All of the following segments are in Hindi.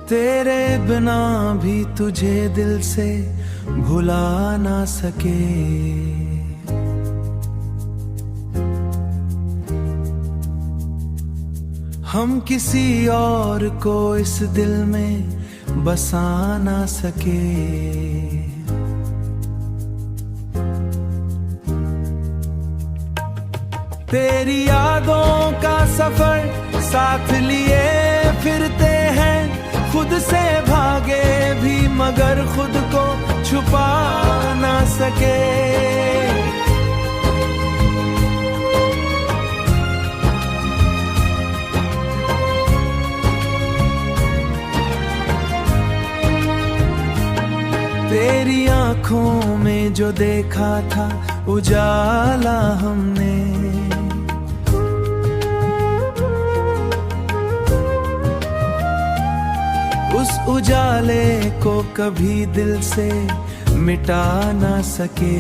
तेरे बिना भी तुझे दिल से भुला ना सके। हम किसी और को इस दिल में बसा ना सके। तेरी यादों का सफर साथ लिए फिरते हैं, खुद से भागे भी मगर खुद को छुपा ना सके। तेरी आंखों में जो देखा था उजाला हमने, उस उजाले को कभी दिल से मिटा ना सके।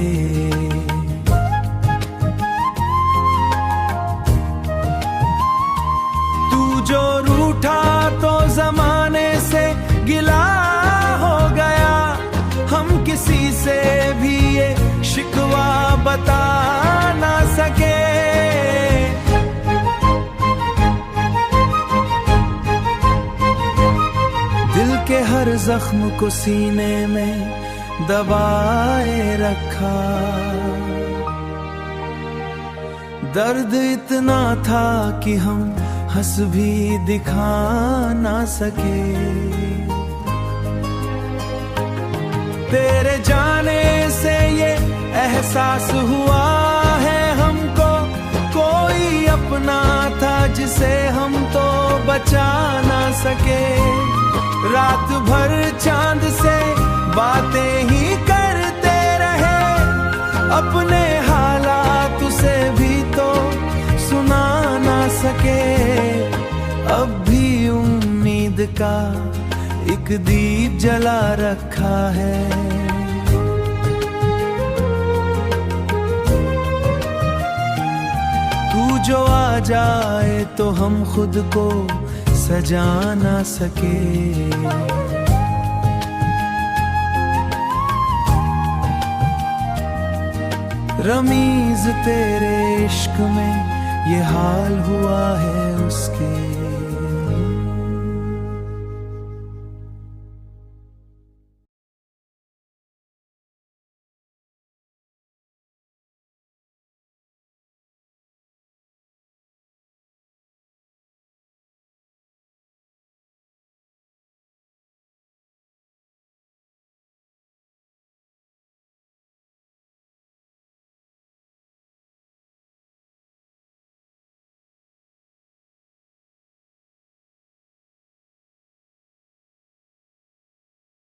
तू जो रूठा तो जमाने से गिला हो गया, हम किसी से भी ये शिकवा बता ना सके। दिल के हर जख्म को सीने में दबाए रखा, दर्द इतना था कि हम हंस भी दिखा ना सके। तेरे जाने से ये एहसास हुआ है हमको, कोई अपना था जिसे हम तो बचा ना सके। रात भर चांद से बातें ही करते रहे, अपने हालात से भी तो सुना ना सके। अब भी उम्मीद का एक दीप जला रखा है, तू जो आ जाए तो हम खुद को सजा ना सके। रमीज तेरे इश्क में ये हाल हुआ है उसके।